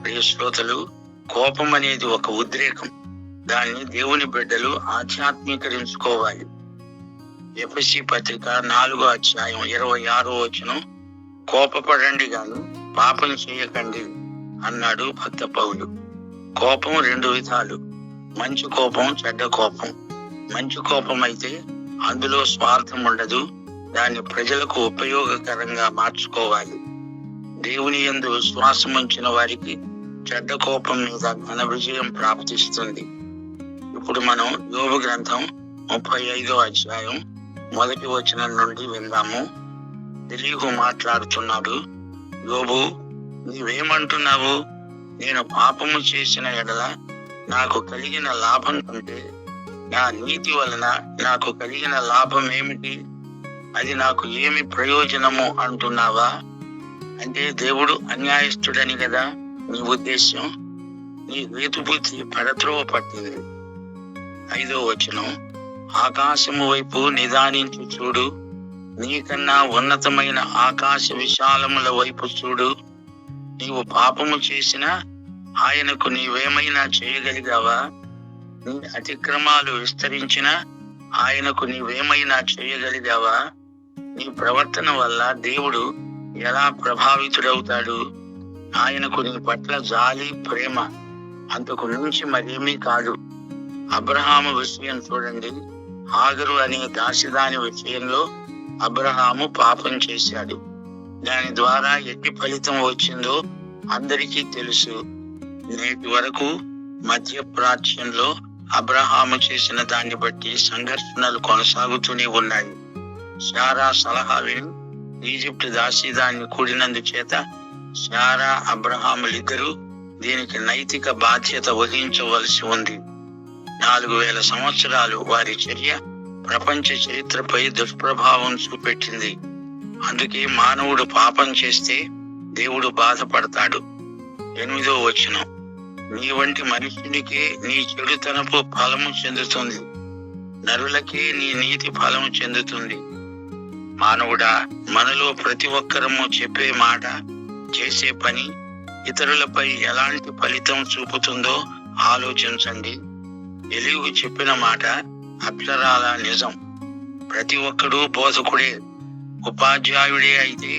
ప్రియ శ్రోతలు, కోపం అనేది ఒక ఉద్రేకం. దాన్ని దేవుని బిడ్డలు ఆధ్యాత్మీకరించుకోవాలి. ఎఫెసీ పత్రిక 4:26 కోపపడండి గాని పాపం చేయకండి అన్నాడు భక్త పౌలు. కోపం 2 విధాలు: మంచి కోపం, చెడ్డ కోపం. మంచి కోపం అయితే అందులో స్వార్థం ఉండదు. దాన్ని ప్రజలకు ఉపయోగకరంగా మార్చుకోవాలి. దేవుని యందు విశ్వాసం ఉంచిన వారికి చెడ్డ కోపం మీద ఘన విజయం ప్రాప్తిస్తుంది. ఇప్పుడు మనం యోబు గ్రంథం 35:1 నుండి విందాము. ఎలీహు మాట్లాడుతున్నాడు. యోబు, నీవేమంటున్నావు? నేను పాపము చేసిన ఎడల నాకు కలిగిన లాభం కంటే నా నీతి వలన నాకు కలిగిన లాభం ఏమిటి? అది నాకు ఏమి ప్రయోజనము అంటున్నావా? అంటే దేవుడు అన్యాయస్తుడని కదా నీ ఉద్దేశం? నీ హేతుబుద్ధి పడత్రోవ పట్టింది. 5వ ఆకాశము వైపు నిదానించి చూడు, నీకన్నా ఉన్నతమైన ఆకాశ విశాలముల వైపు చూడు. నీవు పాపము చేసినా ఆయనకు నీవేమైనా చేయగలిగావా? నీ అతిక్రమాలు విస్తరించినా ఆయనకు నీవేమైనా చేయగలిగావా? నీ ప్రవర్తన వల్ల దేవుడు ఎలా ప్రభావితుడవుతాడు? ఆయనకు నీ పట్ల జాలి, ప్రేమ అంతకు మించి మరేమీ కాదు. అబ్రహాము విషయం చూడండి. హాగరు అనే దాసిదాని విషయంలో అబ్రహాము పాపం చేశాడు. దాని ద్వారా ఎట్టి ఫలితం వచ్చిందో అందరికీ తెలుసు. నేటి వరకు మధ్య ప్రాచ్యంలో అబ్రహాము చేసిన దాన్ని బట్టి సంఘర్షణలు కొనసాగుతూనే ఉన్నాయి. శారా సలహా విని ఈజిప్ట్ దాసిదాన్ని కూడినందుచేత శారా, అబ్రహాములిద్దరూ దీనికి నైతిక బాధ్యత వహించవలసి ఉంది. 4000 సంవత్సరాలు వారి చర్య ప్రపంచ చరిత్రపై దుష్ప్రభావం చూపెట్టింది. అందుకే మానవుడు పాపం చేస్తే దేవుడు బాధపడతాడు. 8వ నీ వంటి మనుషునికే నీ చెడుతనపు ఫలము చెందుతుంది, నరులకే నీ నీతి ఫలము చెందుతుంది. మానవుడా, మనలో ప్రతి ఒక్కరము చెప్పే మాట, చేసే పని ఇతరులపై ఎలాంటి ఫలితం చూపుతుందో ఆలోచించండి. ఎలీహు చెప్పిన మాట అక్షరాల నిజం. ప్రతి ఒక్కడూ బోధకుడే, ఉపాధ్యాయుడే అయితే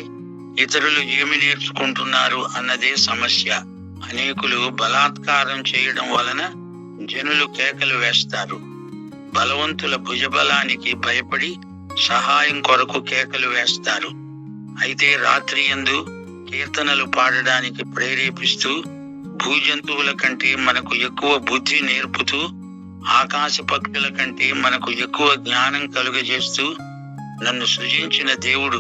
ఇతరులు ఏమి నేర్చుకుంటున్నారు అన్నదే సమస్య. అనేకులు బలాత్కారం చేయడం వలన జనులు కేకలు వేస్తారు. బలవంతుల భుజబలానికి భయపడి సహాయం కొరకు కేకలు వేస్తారు. అయితే రాత్రి యందు కీర్తనలు పాడడానికి ప్రేరేపిస్తూ, భూజంతువుల కంటే మనకు ఎక్కువ బుద్ధి నేర్పుతూ, ఆకాశ పక్షుల కంటే మనకు ఎక్కువ జ్ఞానం కలుగజేస్తూ నన్ను సృజించిన దేవుడు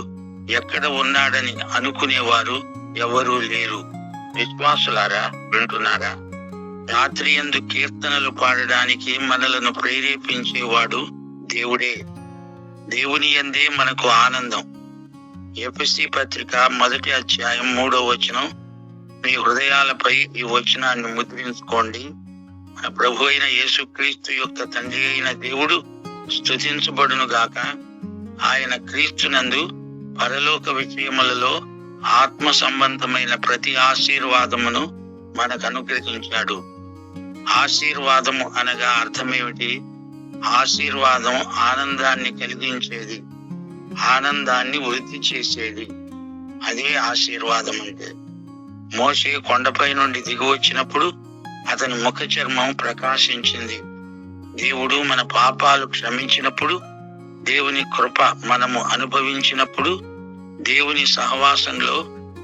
ఎక్కడ ఉన్నాడని అనుకునేవారు ఎవరూ లేరు. విశ్వాసులారా, వింటున్నారా? రాత్రి యందు కీర్తనలు పాడడానికి మనలను ప్రేరేపించేవాడు దేవుడే. దేవుని యందే మనకు ఆనందం. ఎఫెసీ పత్రిక 1:3 మీ హృదయాలపై ఈ వచనాన్ని ముద్రించుకోండి. మన ప్రభు అయిన యేసుక్రీస్తు యొక్క తండ్రి అయిన దేవుడు స్తుతించబడును గాక. ఆయన క్రీస్తునందు పరలోక విషయములలో ఆత్మ సంబంధమైన ప్రతి ఆశీర్వాదమును మనకు అనుగ్రహించాడు. ఆశీర్వాదము అనగా అర్థమేమిటి? ఆశీర్వాదం ఆనందాన్ని కలిగించేది, ఆనందాన్ని వృద్ధి చేసేది. అదే ఆశీర్వాదం అంటే. మోషే కొండపై నుండి దిగి వచ్చినప్పుడు అతని ముఖ చర్మం ప్రకాశించింది. దేవుడు మన పాపాలు క్షమించినప్పుడు, దేవుని కృప మనము అనుభవించినప్పుడు, దేవుని సహవాసంలో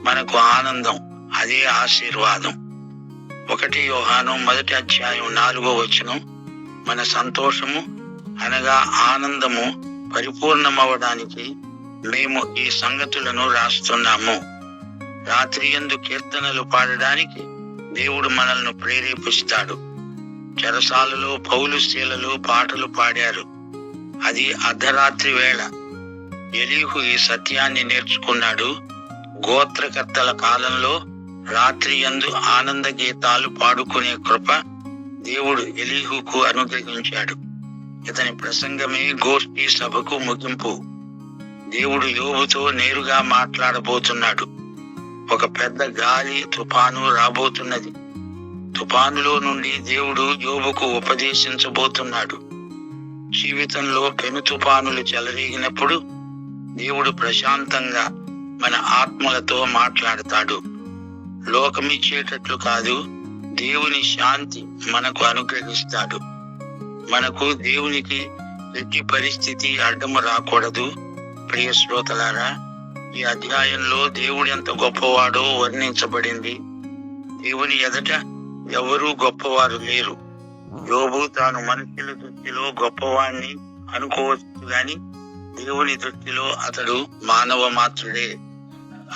మనకు ఆనందం. అదే ఆశీర్వాదం. 1 యోహాను 1:4 మన సంతోషము అనగా ఆనందము పరిపూర్ణమవడానికి మేము ఈ సంగతులను రాస్తున్నాము. రాత్రి యందు కీర్తనలు పాడడానికి దేవుడు మనల్ని ప్రేరేపిస్తాడు. చెరసాలలో పౌలు, శీలలు పాటలు పాడారు. అది అర్ధరాత్రి వేళ. ఎలీహు ఈ సత్యాన్ని నేర్చుకున్నాడు. గోత్రకర్తల కాలంలో రాత్రి యందు ఆనంద గీతాలు పాడుకునే కృప దేవుడు ఎలీహుకు అనుగ్రహించాడు. ఇతని ప్రసంగమే గోష్ఠీ సభకు ముగింపు. దేవుడు యోబుతో నేరుగా మాట్లాడబోతున్నాడు. ఒక పెద్ద గాలి తుఫాను రాబోతున్నది. తుఫానులో నుండి దేవుడు యోబుకు ఉపదేశించబోతున్నాడు. జీవితంలో పెను తుఫానులు చెలరేగినప్పుడు దేవుడు ప్రశాంతంగా మన ఆత్మలతో మాట్లాడతాడు. లోకమిచ్చేటట్లు కాదు, దేవుని శాంతి మనకు అనుగ్రహిస్తాడు. మనకు దేవునికి ఎట్టి పరిస్థితి అడ్డము రాకూడదు. ప్రియ శ్రోతలారా, ఈ అధ్యాయంలో దేవుడు ఎంత గొప్పవాడో వర్ణించబడింది. దేవుని ఎదుట ఎవరూ గొప్పవారు లేరు. యోబు తాను మనుషుల దృష్టిలో గొప్పవాణ్ణి అనుకోవచ్చు గాని దేవుని దృష్టిలో అతడు మానవ మాత్రుడే.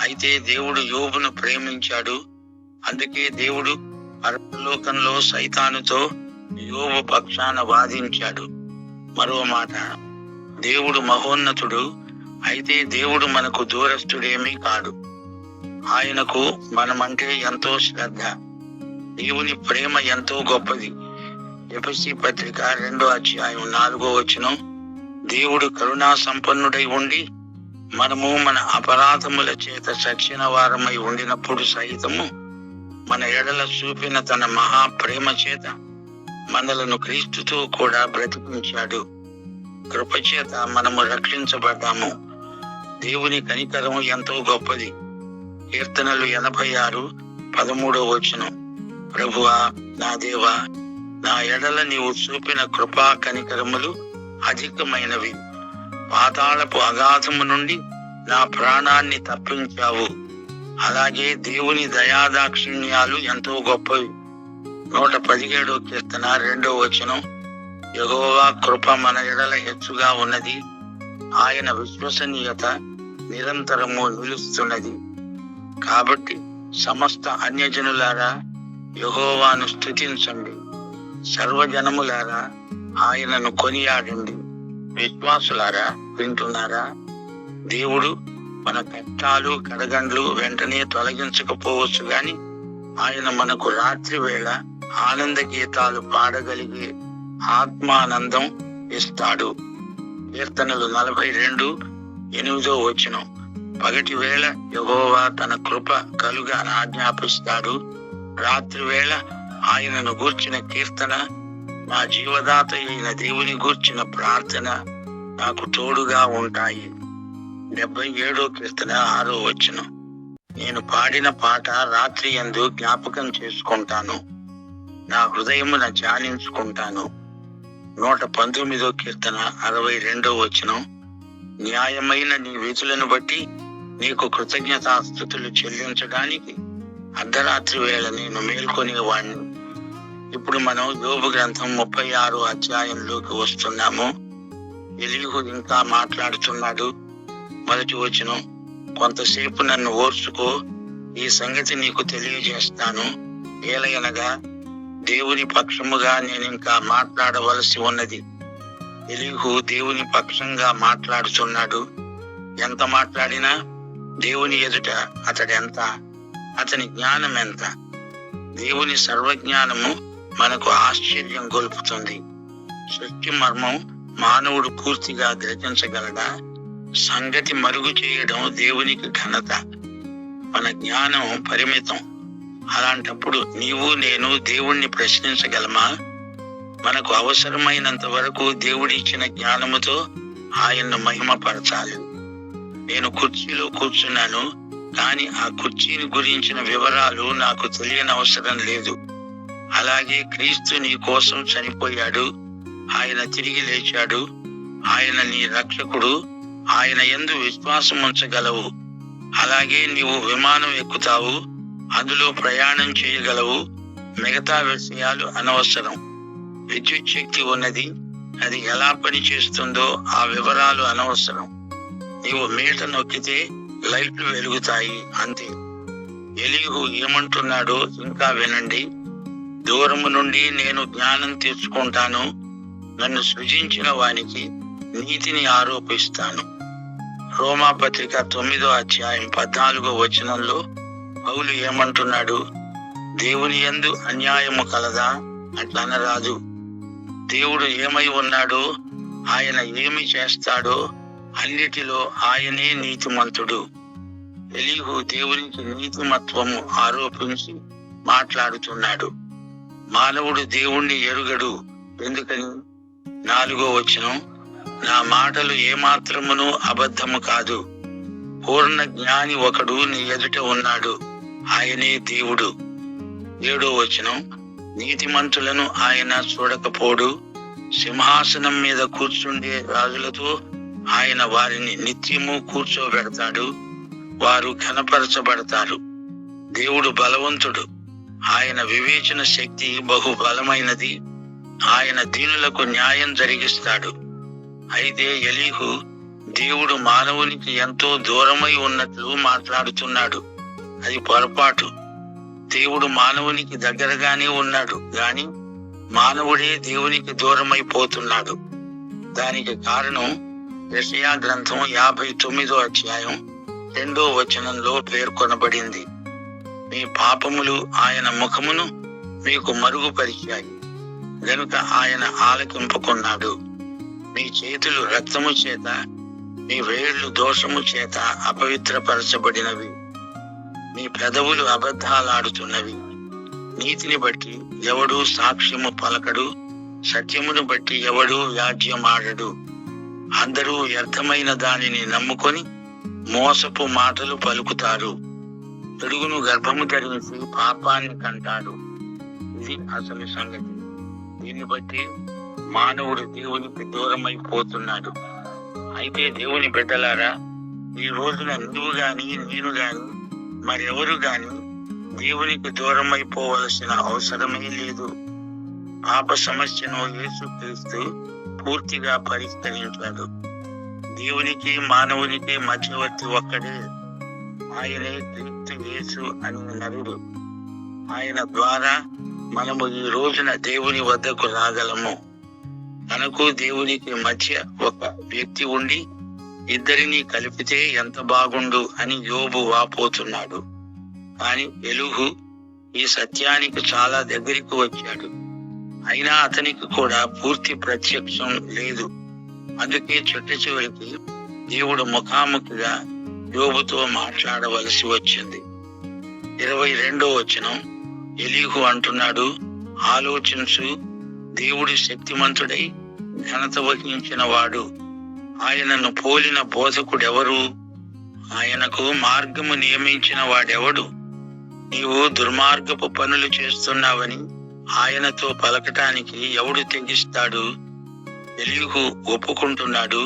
అయితే దేవుడు యోబును ప్రేమించాడు. అందుకే దేవుడు పరలోకంలో సైతానుతో యోబు పక్షాన వాదించాడు. మరో మాట, దేవుడు మహోన్నతుడు. అయితే దేవుడు మనకు దూరస్తుడేమీ కాడు. ఆయనకు మనమంటే ఎంతో శ్రద్ధ. దేవుని ప్రేమ ఎంతో గొప్పది. ఎఫెసీ పత్రిక 2:4 దేవుడు కరుణా సంపన్నుడై ఉండి మనము మన అపరాధముల చేత చచ్చిన వారమై ఉండినప్పుడు సహితము మన ఎడల చూపిన తన మహా ప్రేమ చేత మనలను క్రీస్తుతో కూడా బ్రతికించాడు. కృపచేత మనము రక్షించబడ్డాము. దేవుని కనికరం ఎంతో గొప్పది. కీర్తనలు 86:13 ప్రభువా, నా దేవా, నా ఎడల నీవు చూపిన కృపా కనికరములు అధికమైనవి. పాతాళపు అగాధము నుండి నా ప్రాణాన్ని తప్పించావు. అలాగే దేవుని దయాదాక్షిణ్యాలు ఎంతో గొప్పవి. 117 కీర్తన 2 యెహోవా కృప మన ఎడల హెచ్చుగా ఉన్నది. ఆయన విశ్వసనీయత నిరంతరము నిలుస్తున్నది. కాబట్టి సమస్త అన్యజనులారా యెహోవాను స్తుతించండి. సర్వజనములారా ఆయనను కొనియాడండి. విశ్వాసులారా వింటున్నారా? దేవుడు మన కష్టాలు కడగండ్లు వెంటనే తొలగించకపోవచ్చు గాని ఆయన మనకు రాత్రి వేళ ఆనంద గీతాలు పాడగలిగే ఆత్మానందం ఇస్తాడు. కీర్తనలు 42:8 పగటి వేళ యెహోవా తన కృప కలుగ ఆజ్ఞాపిస్తాడు. రాత్రి వేళ ఆయనను గూర్చిన కీర్తన, నా జీవదాత అయిన దేవుని గూర్చిన ప్రార్థన నాకు తోడుగా ఉంటాయి. 77 కీర్తన 6 నేను పాడిన పాట రాత్రి యందు జ్ఞాపకం చేసుకుంటాను, నా హృదయమున ధ్యానించుకుంటాను. 119 కీర్తన 62 న్యాయమైన నీ విధులను బట్టి నీకు కృతజ్ఞతాస్తుతులు చెల్లించడానికి అర్ధరాత్రి వేళ నేను మేల్కొనేవాణ్ణి. ఇప్పుడు మనం యోబు గ్రంథం 36 అధ్యాయంలోకి వస్తున్నాము. ఎలీహు ఇంకా మాట్లాడుతున్నాడు. 1 కొంతసేపు నన్ను ఓర్చుకో, ఈ సంగతి నీకు తెలియజేస్తాను. ఏలయనగా దేవుని పక్షముగా నేను ఇంకా మాట్లాడవలసి ఉన్నది. ఎలీహు దేవుని పక్షంగా మాట్లాడుతున్నాడు. ఎంత మాట్లాడినా దేవుని ఎదుట అతడెంత, అతని జ్ఞానం ఎంత. దేవుని సర్వజ్ఞానము మనకు ఆశ్చర్యం గొలుపుతుంది. సృష్టి మర్మం మానవుడు పూర్తిగా గ్రహించగలడా? సంగతి మరుగు చేయడం దేవునికి ఘనత. మన జ్ఞానం పరిమితం. అలాంటప్పుడు నీవు నేను దేవుణ్ణి ప్రశ్నించగలమా? మనకు అవసరమైనంత వరకు దేవుడిచ్చిన జ్ఞానముతో ఆయన్ను మహిమపరచాలి. నేను కుర్చీలో కూర్చున్నాను, కానీ ఆ కుర్చీని గురించిన వివరాలు నాకు తెలియనవసరం లేదు. అలాగే క్రీస్తు నీ కోసం చనిపోయాడు, ఆయన తిరిగి లేచాడు. ఆయన నీ రక్షకుడు. ఆయన యందు విశ్వాసం ఉంచగలవు. అలాగే నీవు విమానం ఎక్కుతావు, అందులో ప్రయాణం చేయగలవు. మిగతా విషయాలు అనవసరం. విద్యుత్ శక్తి ఉన్నది, అది ఎలా పనిచేస్తుందో ఆ వివరాలు అనవసరం. నీవు మీట నొక్కితే లైట్లు వెలుగుతాయి, అంతే. ఎలీహు ఏమంటున్నాడో ఇంకా వినండి. దూరము నుండి నేను జ్ఞానం తెచ్చుకుంటాను, నన్ను సృజించిన వానికి నీతిని ఆరోపిస్తాను. రోమాపత్రిక 9:14 పౌలు ఏమంటున్నాడు? దేవుని యందు అన్యాయము కలదా? అట్లనరాదు. దేవుడు ఏమై ఉన్నాడో, ఆయన ఏమి చేస్తాడో అన్నిటిలో ఆయనే నీతిమంతుడు. ఎలీహు దేవునికి నీతిమత్వము ఆరోపించి మాట్లాడుతున్నాడు. మానవుడు దేవుణ్ణి ఎరుగడు. ఎందుకని? 4వ వచనం, నా మాటలు ఏమాత్రమును అబద్ధము కాదు. పూర్ణ జ్ఞాని ఒకడు నీ ఎదుట ఉన్నాడు, ఆయనే దేవుడు. 7వ వచనం, నీతిమంతులను ఆయన చూడకపోడు. సింహాసనం మీద కూర్చుండే రాజులతో ఆయన వారిని నిత్యము కూర్చోబెడతాడు. వారు ఘనపరచబడతారు. దేవుడు బలవంతుడు. ఆయన వివేచన శక్తి బహు బలమైనది. ఆయన దీనులకు న్యాయం జరిగిస్తాడు. అయితే ఎలీహు దేవుడు మానవునికి ఎంతో దూరమై ఉన్నట్లు మాట్లాడుతున్నాడు. అది పొరపాటు. దేవుడు మానవునికి దగ్గరగానే ఉన్నాడు, గాని మానవుడే దేవునికి దూరమైపోతున్నాడు. దానికి కారణం యెషయా గ్రంథం 59వ అధ్యాయం 2వ వచనంలో పేర్కొనబడింది. మీ పాపములు ఆయన ముఖమును మీకు మరుగుపరిచాయి గనుక ఆయన ఆలకింపుకున్నాడు. మీ చేతులు రక్తము చేత, మీ వేళ్లు దోషము చేత అపవిత్రపరచబడినవి. మీ పెదవులు అబద్ధాలాడుతున్నవి. నీతిని బట్టి ఎవడూ సాక్ష్యము పలకడు, సత్యమును బట్టి ఎవడూ వ్యాజ్యమాడడు. అందరూ వ్యర్థమైన దానిని నమ్ముకొని మోసపు మాటలు పలుకుతారు. పిడుగును గర్భము ధరించి పాపాన్ని కంటాడు. ఇది అసలు సంగతి. దీన్ని బట్టి మానవుడు దేవునికి దూరమైపోతున్నాడు. అయితే దేవుని బిడ్డలారా, ఈ రోజున నువ్వు గాని, నేను గాని, మరెవరు గాని దేవునికి దూరమైపోవలసిన అవసరమే లేదు. పాప సమస్యను యేసుక్రీస్తు పూర్తిగా పరిష్కరించాడు. దేవునికి మానవునికి మధ్యవర్తి ఒక్కడే, ఆయనే క్రీస్తు యేసు అని నరుడు. ఆయన ద్వారా మనము ఈ రోజున దేవుని వద్దకు రాగలము. మనకు దేవునికి మధ్య ఒక వ్యక్తి ఉండి ఇద్దరిని కలిపితే ఎంత బాగుండు అని యోబు వాపోతున్నాడు. కాని ఎలీహు ఈ సత్యానికి చాలా దగ్గరికి వచ్చాడు. అయినా అతనికి కూడా పూర్తి ప్రత్యక్షం లేదు. అందుకే చిట్ట చివరికి దేవుడు ముఖాముఖిగా యోబుతో మాట్లాడవలసి వచ్చింది. 22వ వచనం, ఎలీహు అంటున్నాడు, ఆలోచించు, దేవుడు శక్తిమంతుడై ఘనత వహించిన వాడు. ఆయనను పోలిన బోధకుడెవరు? ఆయనకు మార్గము నియమించిన వాడెవడు? నీవు దుర్మార్గపు పనులు చేస్తున్నావని ఆయనతో పలకటానికి ఎవడు తెగిస్తాడు? ఎలీహు ఒప్పుకుంటున్నాడు,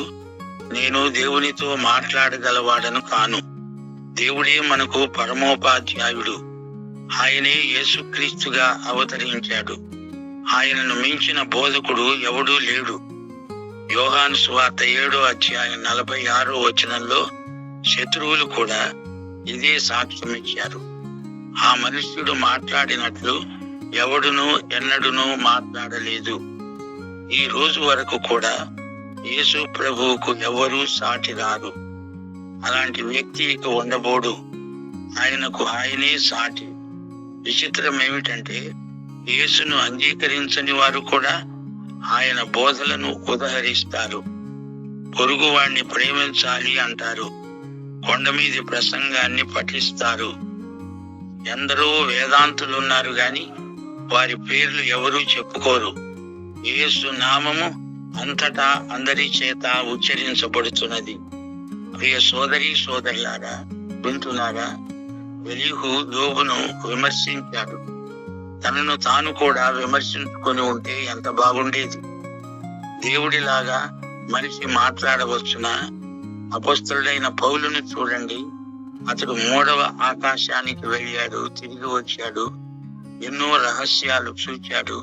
నేను దేవునితో మాట్లాడగలవాడను కాను. దేవుడే మనకు పరమోపాధ్యాయుడు. ఆయనే యేసుక్రీస్తుగా అవతరించాడు. ఆయనను మించిన బోధకుడు ఎవడూ లేడు. యోహాను సువార్త 7వ అధ్యాయం 46వ వచనంలో శత్రువులు కూడా ఇదే సాక్ష్యమిచ్చారు. ఆ మనుష్యుడు మాట్లాడినట్లు ఎవడునూ ఎన్నడూనూ మాట్లాడలేదు. ఈ రోజు వరకు కూడా యేసు ప్రభువుకు ఎవరూ సాటి రారు. అలాంటి వ్యక్తి ఇక ఉండబోడు. ఆయనకు ఆయనే సాటి. విచిత్రం ఏమిటంటే, యేసును అంగీకరించని వారు కూడా ఆయన బోధలను ఉదహరిస్తారు. పొరుగువాణ్ణి ప్రేమించాలి అంటారు. కొండ మీది ప్రసంగాన్ని పఠిస్తారు. ఎందరో వేదాంతులున్నారు గాని వారి పేర్లు ఎవరూ చెప్పుకోరు. యేసు నామము అంతటా అందరి చేత ఉచ్చరించబడుతున్నది. ప్రియ సోదరి సోదరులారా, వింటున్నారా? ఎలీహు యోబును విమర్శించాడు. తనను తాను కూడా విమర్శించుకొని ఉంటే ఎంత బాగుండేది. దేవుడిలాగా మనిషి మాట్లాడవచ్చునా? అపొస్తలుడైన పౌలును చూడండి. అతడు 3వ ఆకాశానికి వెళ్ళాడు, తిరిగి వచ్చాడు, ఎన్నో రహస్యాలు చూచాడు,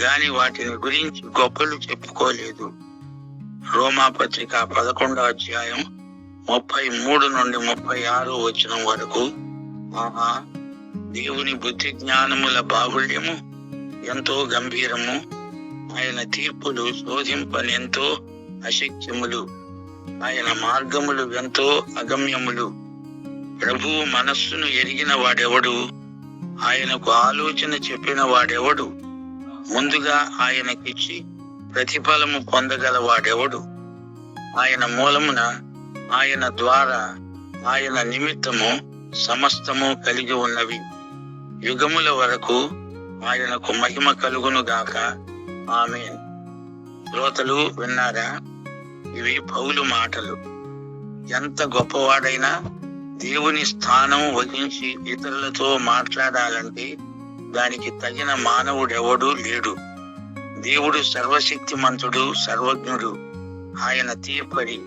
గాని వాటిని గురించి గొప్పలు చెప్పుకోలేదు. రోమాపత్రిక 11వ అధ్యాయం 33 నుండి 36వ వచనం వరకు, ఆహా, దేవుని బుద్ధి జ్ఞానముల బాహుళ్యము ఎంతో గంభీరము, ఆయన తీర్పులు శోధింపనెంతో అశక్యములు, ఆయన మార్గములు ఎంతో అగమ్యములు. ప్రభువు మనస్సును ఎరిగిన వాడెవడు? ఆయనకు ఆలోచన చెప్పిన వాడెవడు? ముందుగా ఆయనకిచ్చి ప్రతిఫలము పొందగల వాడెవడు? ఆయన మూలమున, ఆయన ద్వారా ఆయన నిమిత్తము సమస్తము కలిగి ఉన్నవి. యుగముల వరకు ఆయనకు మహిమ కలుగును గాక. ఆమేన్. శ్రోతలు విన్నారా? ఇవి పౌలు మాటలు. ఎంత గొప్పవాడైనా దేవుని స్థానం వహించి ఇతరులతో మాట్లాడాలంటే దానికి తగిన మానవుడెవడూ లేడు. దేవుడు సర్వశక్తిమంతుడు, సర్వజ్ఞుడు. ఆయన తీర్పరి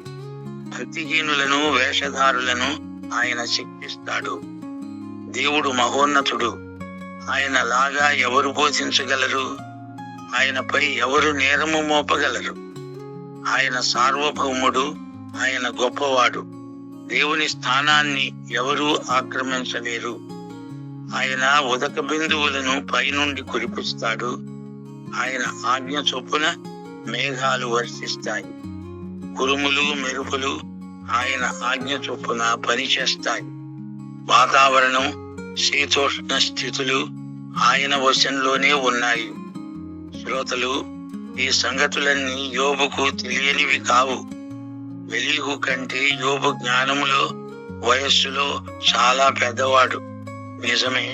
భక్తిహీనులను, వేషధారులను ఆయన శిక్షిస్తాడు. దేవుడు మహోన్నతుడు. ఆయన లాగా ఎవరు బోధించగలరు? ఆయనపై ఎవరు నేరము మోపగలరు? ఆయన సార్వభౌముడు, ఆయన గొప్పవాడు. దేవుని స్థానాన్ని ఎవరూ ఆక్రమించలేరు. ఆయన ఉదక బిందువులను పైనుండి కురిపిస్తాడు. ఆయన ఆజ్ఞ చొప్పున మేఘాలు వర్షిస్తాయి. ఉరుములు, మెరుపులు ఆయన ఆజ్ఞ చొప్పున పనిచేస్తాయి. వాతావరణం, శీతోష్ణ స్థితులు ఆయన వశంలోనే ఉన్నాయి. శ్రోతలు, ఈ సంగతులన్నీ యోబుకు తెలియనివి కావు. ఎలీహు కంటే యోబు జ్ఞానములో, వయస్సులో చాలా పెద్దవాడు. నిజమే,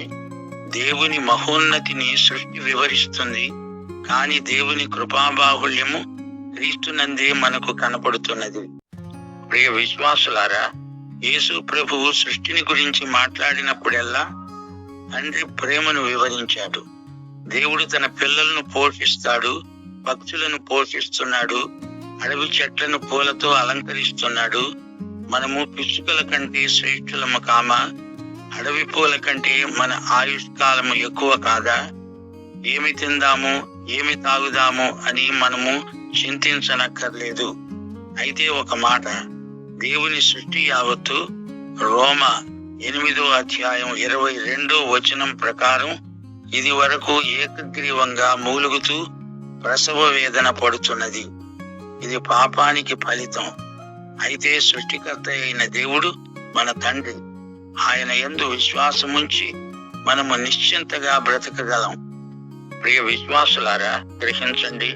దేవుని మహోన్నతిని సృష్టి వివరిస్తుంది. కాని దేవుని కృపాబాహుళ్యము క్రీస్తునందే మనకు కనపడుతున్నది. ప్రియ విశ్వాసులారా, యేసు ప్రభువు సృష్టిని గురించి మాట్లాడినప్పుడెల్లా తండ్రి ప్రేమను వివరించాడు. దేవుడు తన పిల్లలను పోషిస్తాడు, పక్షులను పోషిస్తున్నాడు, అడవి చెట్లను పూలతో అలంకరిస్తున్నాడు. మనము పిచ్చుకల కంటే శ్రేష్ఠులము కామా? అడవి పూల కంటే మన ఆయుష్కాలము ఎక్కువ కాదా? ఏమి తిందాము, ఏమి తాగుదాము అని మనము చింతించనక్కర్లేదు. అయితే ఒక మాట, దేవుని సృష్టి యావత్తు రోమా 8వ అధ్యాయం 22వ వచనం ప్రకారం ఇది వరకు ఏకగ్రీవంగా మూలుగుతూ ప్రసవ వేదన పడుతున్నది. ఇది పాపానికి ఫలితం. అయితే సృష్టికర్త అయిన దేవుడు మన తండ్రి. ఆయన యందు విశ్వాసముంచి మనము నిశ్చింతగా బ్రతకగలం. ప్రియ విశ్వాసులారా, గ్రహించండి,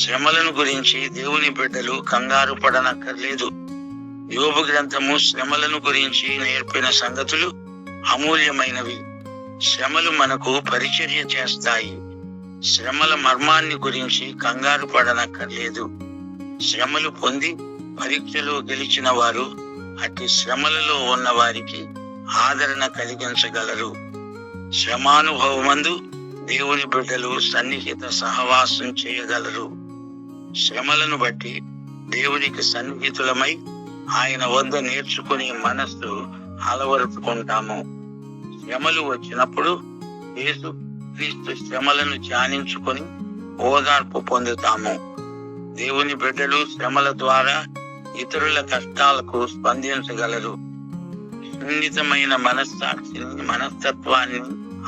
శ్రమలను గురించి దేవుని బిడ్డలు కంగారు పడనక్కర్లేదు. యోబు గ్రంథము శ్రమలను గురించి నేర్పిన సంగతులు అమూల్యమైనవి. శ్రమలు మనకు పరిచర్య చేస్తాయి. శ్రమల మర్మాన్ని గురించి కంగారు పడనక్కర్లేదు. శ్రమలు పొంది పరీక్షలో గెలిచిన వారు అట్టి శ్రమలలో ఉన్న వారికి ఆదరణ కలిగించగలరు. శ్రమానుభవమందు దేవుని బిడ్డలు సన్నిహిత సహవాసం చేయగలరు. శ్రమలను బట్టి దేవునికి సన్నిహితులమై ఆయన వద్ద నేర్చుకునే మనస్సు అలవరుచుకుంటాము. శ్రమలు వచ్చినప్పుడు యేసు క్రీస్తు శ్రమలను ధ్యానించుకొని ఓదార్పు పొందుతాము. దేవుని బిడ్డలు శ్రమల ద్వారా ఇతరుల కష్టాలకు స్పందించగలరు. సున్నితమైన మనస్తత్వాన్ని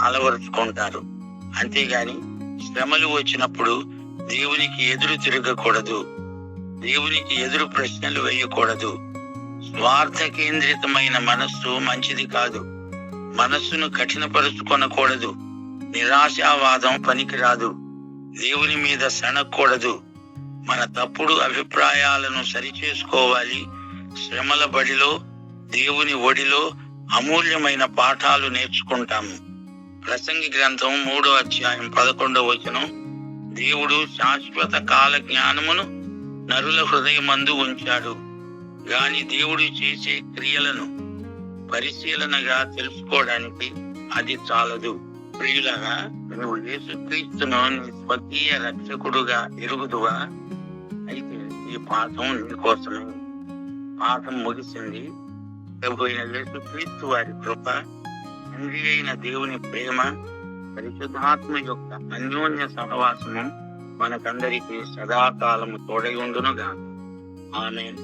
అలవరుచుకుంటారు. అంతేగాని శ్రమలు వచ్చినప్పుడు దేవునికి ఎదురు తిరగకూడదు. దేవునికి ఎదురు ప్రశ్నలు వేయకూడదు. స్వార్థ కేంద్రితమైన మనస్సు మంచిది కాదు. మనస్సును కఠినపరుచుకొనకూడదు. నిరాశావాదం పనికిరాదు. దేవుని మీద సనకూడదు. మన తప్పుడు అభిప్రాయాలను సరిచేసుకోవాలి. శ్రమల బడిలో, దేవుని ఒడిలో అమూల్యమైన పాఠాలు నేర్చుకుంటాము. ప్రసంగి గ్రంథం 3వ అధ్యాయం 11వ వచనం, దేవుడు శాశ్వత కాల జ్ఞానమును నరుల హృదయమందు ఉంచాడు, గాని దేవుడు చేసే క్రియలను పరిశీలనగా తెలుసుకోవడానికి అది చాలదు. ప్రియులగా, నువ్వు యేసుక్రీస్తును నీ స్వకీయ రక్షకుడుగా ఎరుగుదువా? అయితే ఈ పాఠం నీకోసమే. పాఠం ముగిసింది. ప్రభు అయిన యేసుక్రీస్తు వారి కృప, తండ్రి అయిన దేవుని ప్రేమ, పరిశుద్ధాత్మ యొక్క అన్యోన్య సహవాసము మనకందరికీ సదాకాలము తోడై ఉండునుగా. ఆమేన్.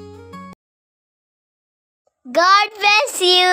God bless you.